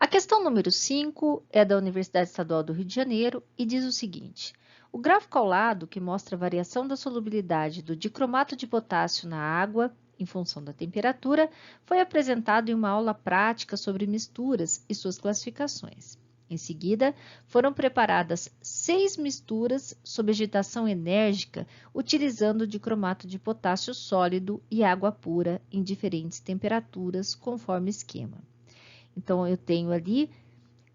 A questão número 5 é da Universidade Estadual do Rio de Janeiro e diz o seguinte: o gráfico ao lado, que mostra a variação da solubilidade do dicromato de potássio na água em função da temperatura, foi apresentado em uma aula prática sobre misturas e suas classificações. Em seguida, foram preparadas 6 misturas sob agitação enérgica, utilizando o dicromato de potássio sólido e água pura em diferentes temperaturas, conforme esquema. Então, eu tenho ali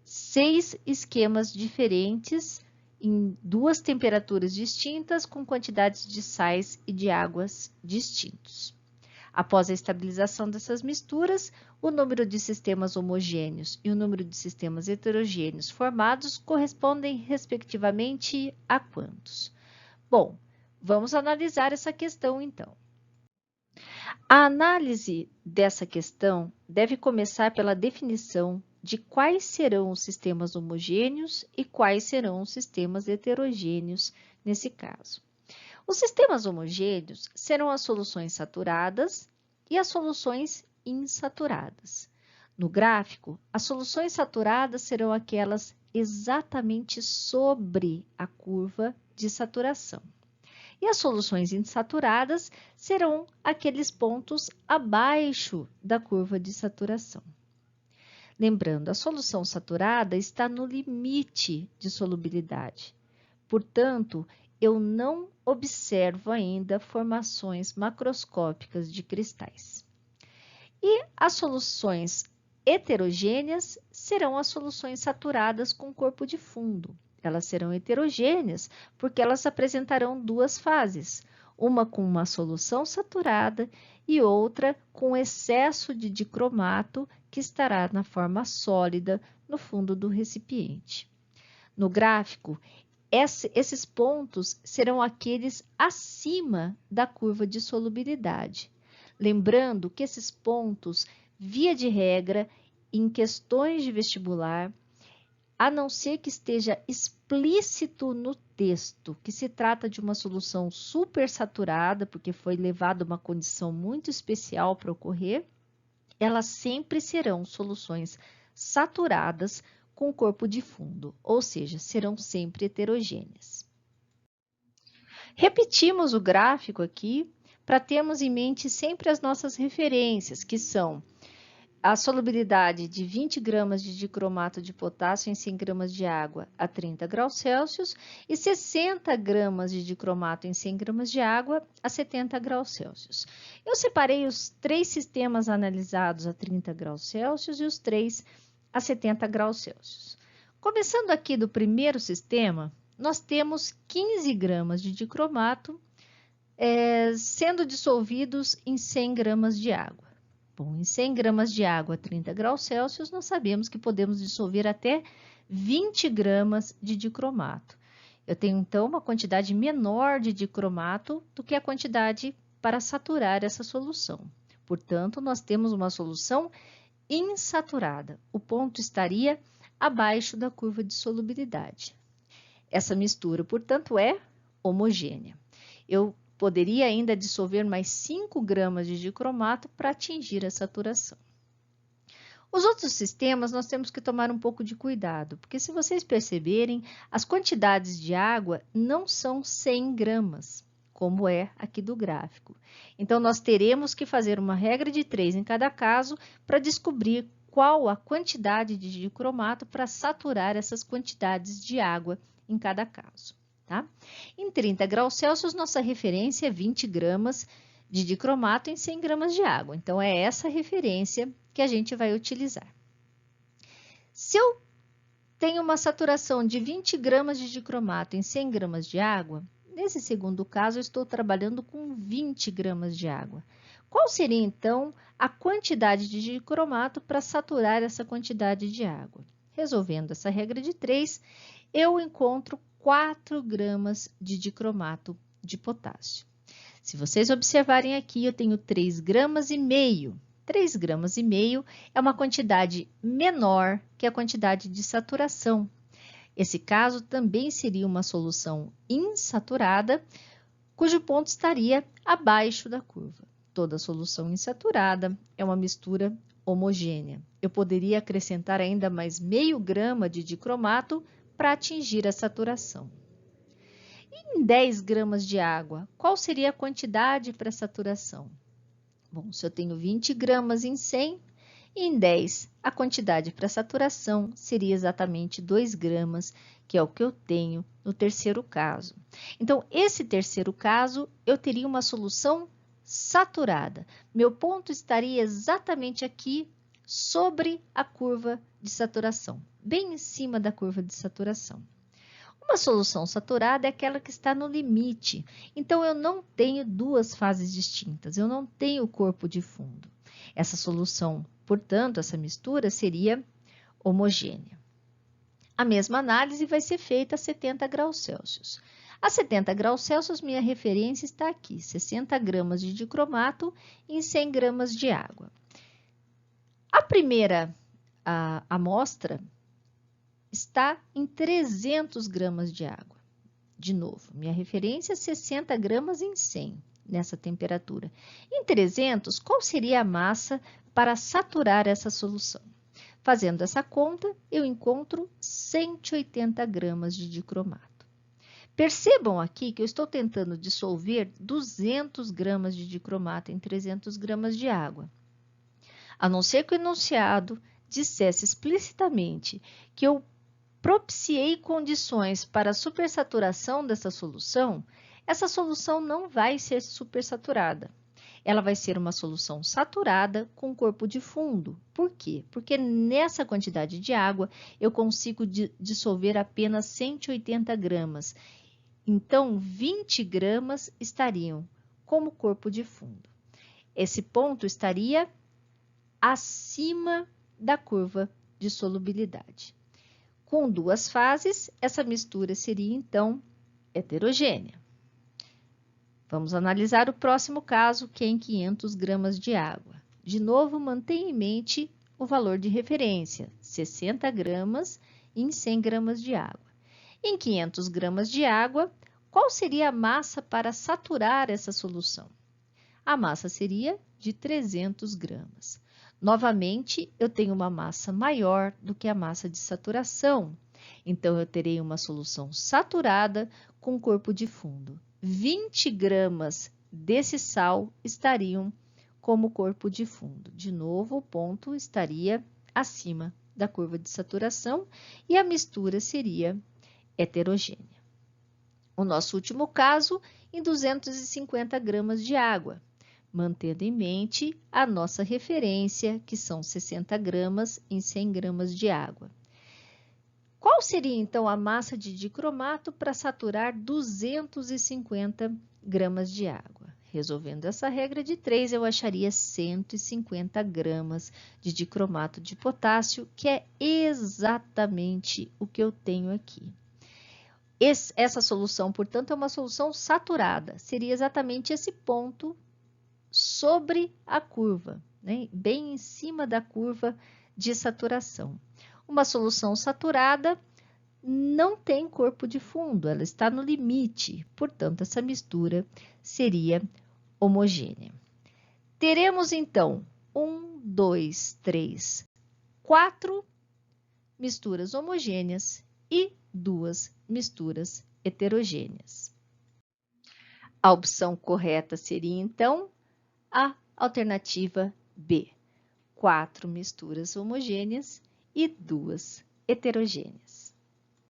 6 esquemas diferentes em 2 temperaturas distintas, com quantidades de sais e de águas distintos. Após a estabilização dessas misturas, o número de sistemas homogêneos e o número de sistemas heterogêneos formados correspondem, respectivamente, a quantos? Bom, vamos analisar essa questão, então. A análise dessa questão deve começar pela definição de quais serão os sistemas homogêneos e quais serão os sistemas heterogêneos nesse caso. Os sistemas homogêneos serão as soluções saturadas e as soluções insaturadas. No gráfico, as soluções saturadas serão aquelas exatamente sobre a curva de saturação. E as soluções insaturadas serão aqueles pontos abaixo da curva de saturação. Lembrando, a solução saturada está no limite de solubilidade. Portanto, eu não observo ainda formações macroscópicas de cristais. E as soluções heterogêneas serão as soluções saturadas com corpo de fundo. Elas serão heterogêneas porque elas apresentarão 2 fases, uma com uma solução saturada e outra com excesso de dicromato que estará na forma sólida no fundo do recipiente. No gráfico, esses pontos serão aqueles acima da curva de solubilidade. Lembrando que esses pontos, via de regra, em questões de vestibular, a não ser que esteja explícito no texto que se trata de uma solução supersaturada, porque foi levada uma condição muito especial para ocorrer, elas sempre serão soluções saturadas com corpo de fundo, ou seja, serão sempre heterogêneas. Repetimos o gráfico aqui para termos em mente sempre as nossas referências, que são a solubilidade de 20 gramas de dicromato de potássio em 100 gramas de água a 30 graus Celsius e 60 gramas de dicromato em 100 gramas de água a 70 graus Celsius. Eu separei os 3 sistemas analisados a 30 graus Celsius e os 3 a 70 graus Celsius. Começando aqui do primeiro sistema, nós temos 15 gramas de dicromato sendo dissolvidos em 100 gramas de água. Bom, em 100 gramas de água a 30 graus Celsius, nós sabemos que podemos dissolver até 20 gramas de dicromato. Eu tenho, então, uma quantidade menor de dicromato do que a quantidade para saturar essa solução. Portanto, nós temos uma solução insaturada. O ponto estaria abaixo da curva de solubilidade. Essa mistura, portanto, é homogênea. Eu poderia ainda dissolver mais 5 gramas de dicromato para atingir a saturação. Os outros sistemas nós temos que tomar um pouco de cuidado, porque se vocês perceberem, as quantidades de água não são 100 gramas, como é aqui do gráfico. Então, nós teremos que fazer uma regra de 3 em cada caso para descobrir qual a quantidade de dicromato para saturar essas quantidades de água em cada caso. Tá? Em 30 graus Celsius, nossa referência é 20 gramas de dicromato em 100 gramas de água. Então, é essa referência que a gente vai utilizar. Se eu tenho uma saturação de 20 gramas de dicromato em 100 gramas de água, nesse segundo caso, eu estou trabalhando com 20 gramas de água. Qual seria, então, a quantidade de dicromato para saturar essa quantidade de água? Resolvendo essa regra de 3, eu encontro 4 gramas de dicromato de potássio. Se vocês observarem aqui, eu tenho 3 gramas e meio. 3 gramas e meio é uma quantidade menor que a quantidade de saturação. Esse caso também seria uma solução insaturada, cujo ponto estaria abaixo da curva. Toda solução insaturada é uma mistura homogênea. Eu poderia acrescentar ainda mais meio grama de dicromato para atingir a saturação. Em 10 gramas de água, qual seria a quantidade para saturação? Bom, se eu tenho 20 gramas em 100, em 10, a quantidade para saturação seria exatamente 2 gramas, que é o que eu tenho no terceiro caso. Então, esse terceiro caso, eu teria uma solução saturada. Meu ponto estaria exatamente aqui sobre a curva de saturação, bem em cima da curva de saturação. Uma solução saturada é aquela que está no limite, então eu não tenho duas fases distintas, eu não tenho corpo de fundo. Essa solução, portanto, essa mistura seria homogênea. A mesma análise vai ser feita a 70 graus Celsius. A 70 graus Celsius, minha referência está aqui, 60 gramas de dicromato em 100 gramas de água. A primeira amostra está em 300 gramas de água. De novo, minha referência é 60 gramas em 100, nessa temperatura. Em 300, qual seria a massa para saturar essa solução? Fazendo essa conta, eu encontro 180 gramas de dicromato. Percebam aqui que eu estou tentando dissolver 200 gramas de dicromato em 300 gramas de água. A não ser que o enunciado dissesse explicitamente que eu propiciei condições para a supersaturação dessa solução, essa solução não vai ser supersaturada. Ela vai ser uma solução saturada com corpo de fundo. Por quê? Porque nessa quantidade de água eu consigo dissolver apenas 180 gramas. Então, 20 gramas estariam como corpo de fundo. Esse ponto estaria acima da curva de solubilidade. Com duas fases, essa mistura seria, então, heterogênea. Vamos analisar o próximo caso, que é em 500 gramas de água. De novo, mantenha em mente o valor de referência, 60 gramas em 100 gramas de água. Em 500 gramas de água, qual seria a massa para saturar essa solução? A massa seria de 300 gramas. Novamente, eu tenho uma massa maior do que a massa de saturação. Então, eu terei uma solução saturada com corpo de fundo. 20 gramas desse sal estariam como corpo de fundo. De novo, o ponto estaria acima da curva de saturação e a mistura seria heterogênea. O nosso último caso, em 250 gramas de água. Mantendo em mente a nossa referência, que são 60 gramas em 100 gramas de água. Qual seria, então, a massa de dicromato para saturar 250 gramas de água? Resolvendo essa regra de 3, eu acharia 150 gramas de dicromato de potássio, que é exatamente o que eu tenho aqui. Essa solução, portanto, é uma solução saturada. Seria exatamente esse ponto sobre a curva, né? Bem em cima da curva de saturação. Uma solução saturada não tem corpo de fundo, ela está no limite, portanto, essa mistura seria homogênea. Teremos, então, 1, 2, 3, 4 misturas homogêneas e 2 misturas heterogêneas. A opção correta seria, então, a alternativa B, 4 misturas homogêneas e 2 heterogêneas.